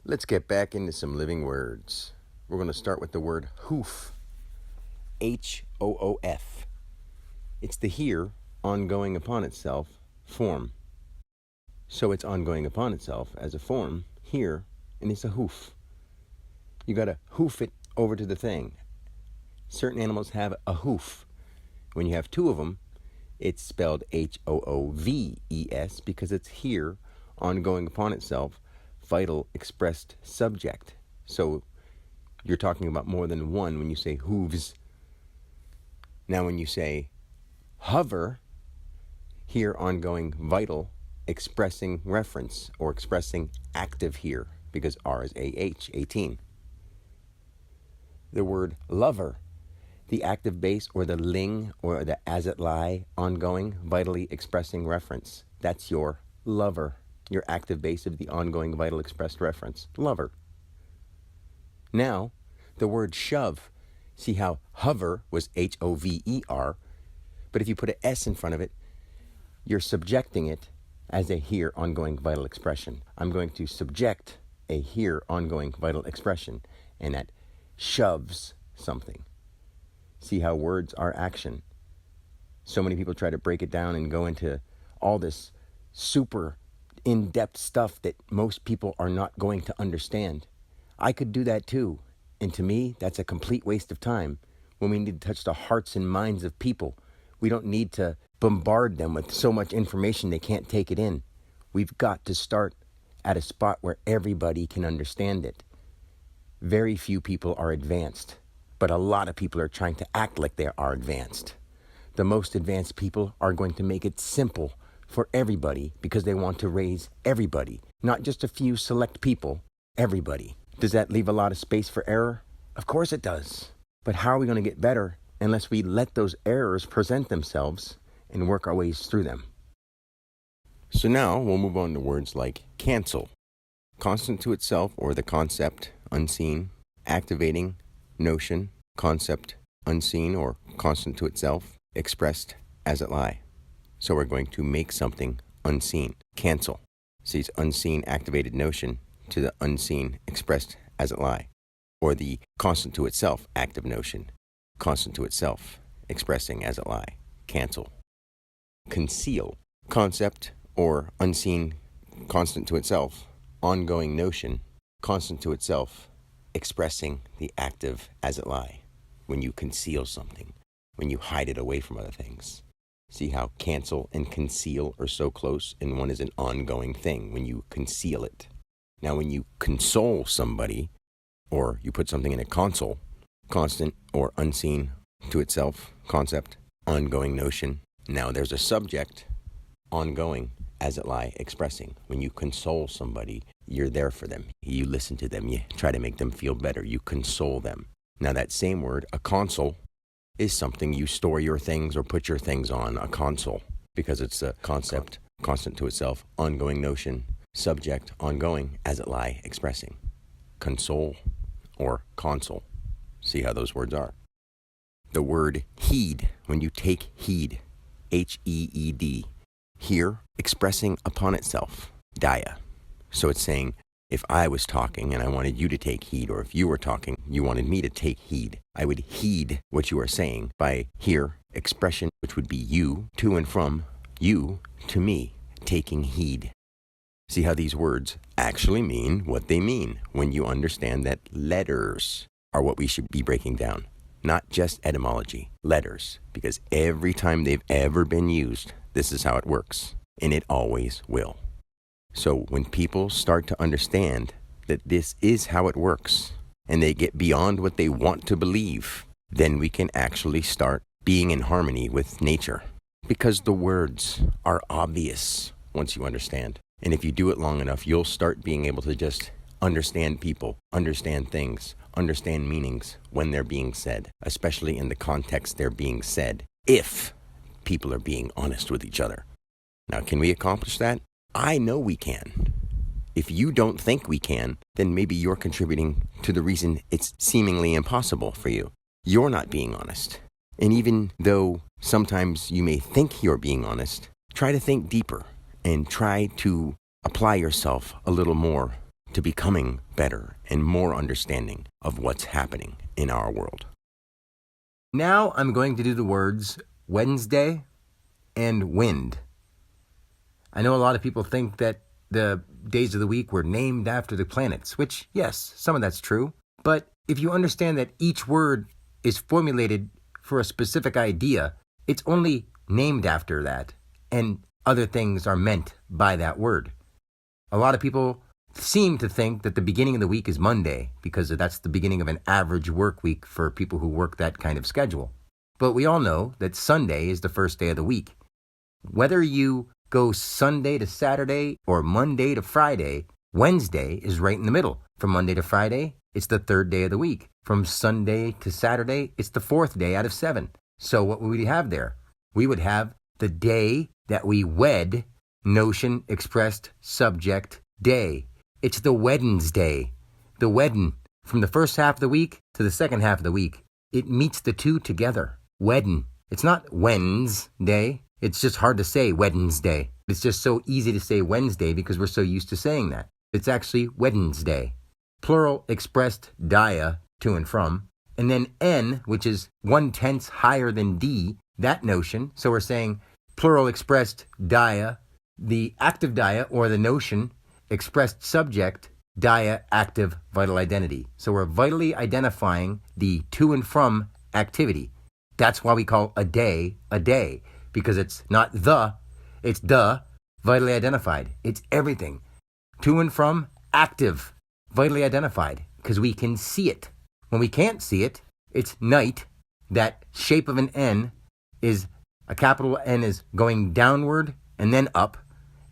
Let's get back into some living words. We're going to start with the word hoof. H-O-O-F. It's the here, ongoing upon itself, form. So it's ongoing upon itself as a form, here, and it's a hoof. You got to hoof it over to the thing. Certain animals have a hoof. When you have two of them, it's spelled H-O-O-V-E-S because it's here, ongoing upon itself, vital expressed subject. So you're talking about more than one when you say hooves. Now when you say hover, here ongoing vital expressing reference or expressing active here because R is AH, 18. The word lover, the active base or the ling or the as it lie, ongoing, vitally expressing reference. That's your lover, your active base of the ongoing, vital expressed reference. Lover. Now, the word shove. See how hover was H-O-V-E-R, but if you put an S in front of it, you're subjecting it as a here ongoing vital expression. I'm going to subject a here ongoing vital expression, and that shoves something. See how words are action. So many people try to break it down and go into all this super in-depth stuff that most people are not going to understand. I could do that too. And to me, that's a complete waste of time. When we need to touch the hearts and minds of people, we don't need to bombard them with so much information they can't take it in. We've got to start at a spot where everybody can understand it. Very few people are advanced, but a lot of people are trying to act like they are advanced. The most advanced people are going to make it simple for everybody because they want to raise everybody, not just a few select people, everybody. Does that leave a lot of space for error? Of course it does. But how are we going to get better unless we let those errors present themselves and work our ways through them? So now we'll move on to words like cancel, constant to itself or the concept, unseen, activating, notion, concept, unseen or constant to itself, expressed as it lie. So we're going to make something unseen. Cancel. See, it's unseen activated notion to the unseen expressed as it lie. Or the constant to itself active notion, constant to itself expressing as it lie. Cancel. Conceal. Concept or unseen constant to itself, ongoing notion, constant to itself expressing the active as it lie. When you conceal something, when you hide it away from other things. See how cancel and conceal are so close, and one is an ongoing thing when you conceal it. Now when you console somebody, or you put something in a console, constant or unseen to itself, concept, ongoing notion. Now there's a subject, ongoing, as it lie, expressing. When you console somebody, you're there for them. You listen to them. You try to make them feel better. You console them. Now that same word, a console, is something you store your things or put your things on, a console, because it's a concept, constant to itself, ongoing notion, subject, ongoing, as it lie, expressing. Console or console. See how those words are. The word heed, when you take heed, H-E-E-D, here, expressing upon itself, dia. So it's saying, if I was talking and I wanted you to take heed, or if you were talking, you wanted me to take heed, I would heed what you are saying by here, expression, which would be you, to and from, you, to me, taking heed. See how these words actually mean what they mean when you understand that letters are what we should be breaking down, not just etymology, letters, because every time they've ever been used, this is how it works, and it always will. So when people start to understand that this is how it works, and they get beyond what they want to believe, then we can actually start being in harmony with nature. Because the words are obvious once you understand. And if you do it long enough, you'll start being able to just understand people, understand things, understand meanings when they're being said, especially in the context they're being said, if people are being honest with each other. Now, can we accomplish that? I know we can. If you don't think we can, then maybe you're contributing to the reason it's seemingly impossible for you. You're not being honest. And even though sometimes you may think you're being honest, try to think deeper and try to apply yourself a little more to becoming better and more understanding of what's happening in our world. Now I'm going to do the words Wednesday and wind. I know a lot of people think that the days of the week were named after the planets, which, yes, some of that's true. But if you understand that each word is formulated for a specific idea, it's only named after that, and other things are meant by that word. A lot of people seem to think that the beginning of the week is Monday because that's the beginning of an average work week for people who work that kind of schedule. But we all know that Sunday is the first day of the week. Whether you go Sunday to Saturday or Monday to Friday, Wednesday is right in the middle. From Monday to Friday, it's the third day of the week. From Sunday to Saturday, it's the fourth day out of 7. So what would we have there? We would have the day that we wed, notion, expressed, subject, day. It's the Wednesday. The weddin'. From the first half of the week to the second half of the week, it meets the two together. Weddin'. It's not Wednesday. It's just hard to say Wednesday. It's just so easy to say Wednesday because we're so used to saying that. It's actually Wednesday. Plural expressed dia, to and from. And then N, which is 1/10 higher than D, that notion. So we're saying plural expressed dia, the active dia or the notion, expressed subject, dia, active, vital identity. So we're vitally identifying the to and from activity. That's why we call a day, because it's not it's the, vitally identified. It's everything. To and from, active, vitally identified, because we can see it. When we can't see it, it's night. That shape of an N is, a capital N is going downward and then up.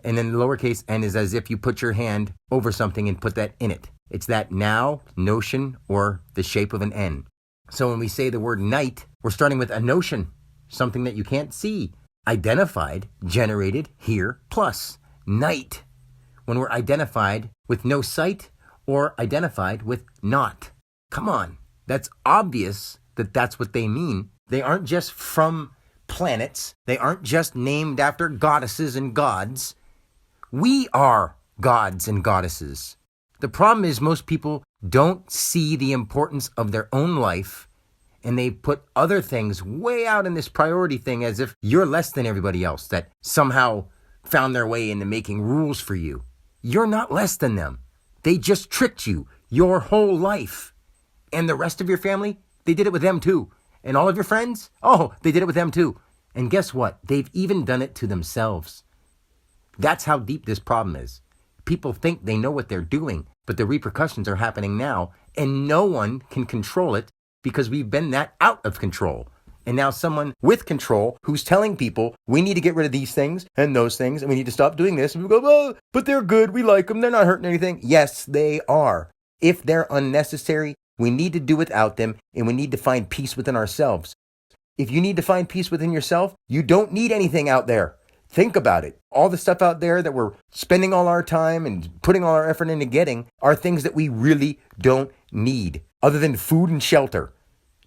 And then the lowercase n is as if you put your hand over something and put that in it. It's that now notion or the shape of an N. So when we say the word night, we're starting with a notion, something that you can't see. Identified, generated, here, plus night. When we're identified with no sight or identified with not. Come on, that's obvious that that's what they mean. They aren't just from planets. They aren't just named after goddesses and gods. We are gods and goddesses. The problem is most people don't see the importance of their own life, and they put other things way out in this priority thing as if you're less than everybody else that somehow found their way into making rules for you. You're not less than them. They just tricked you your whole life. And the rest of your family, they did it with them too. And all of your friends, they did it with them too. And guess what? They've even done it to themselves. That's how deep this problem is. People think they know what they're doing, but the repercussions are happening now, and no one can control it because we've been that out of control. And now someone with control who's telling people, we need to get rid of these things and those things, and we need to stop doing this. And we go, but they're good. We like them. They're not hurting anything. Yes, they are. If they're unnecessary, we need to do without them, and we need to find peace within ourselves. If you need to find peace within yourself, you don't need anything out there. Think about it. All the stuff out there that we're spending all our time and putting all our effort into getting are things that we really don't need, other than food and shelter.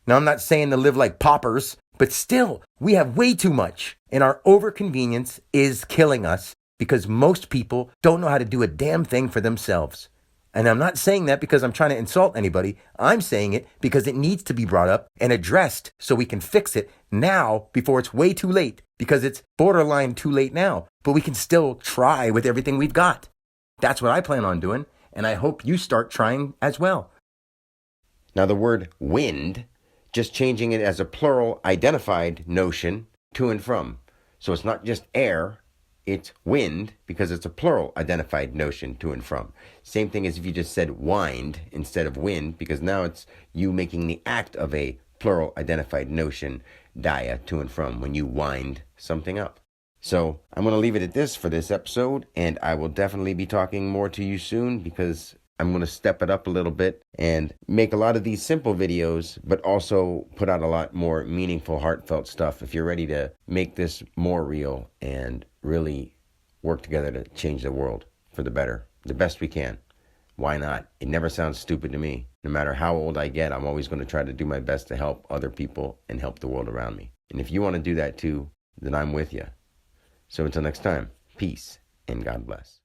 Now, I'm not saying to live like paupers, but still, we have way too much. And our overconvenience is killing us because most people don't know how to do a damn thing for themselves. And I'm not saying that because I'm trying to insult anybody. I'm saying it because it needs to be brought up and addressed so we can fix it now before it's way too late, because it's borderline too late now. But we can still try with everything we've got. That's what I plan on doing, and I hope you start trying as well. Now the word wind, just changing it as a plural identified notion, to and from. So it's not just air. It's wind because it's a plural identified notion, to and from. Same thing as if you just said wind instead of wind, because now it's you making the act of a plural identified notion, dia, to and from, when you wind something up. So I'm going to leave it at this for this episode, and I will definitely be talking more to you soon because I'm going to step it up a little bit and make a lot of these simple videos, but also put out a lot more meaningful, heartfelt stuff if you're ready to make this more real and really work together to change the world for the better, the best we can. Why not? It never sounds stupid to me. No matter how old I get, I'm always going to try to do my best to help other people and help the world around me. And if you want to do that too, then I'm with you. So until next time, peace and God bless.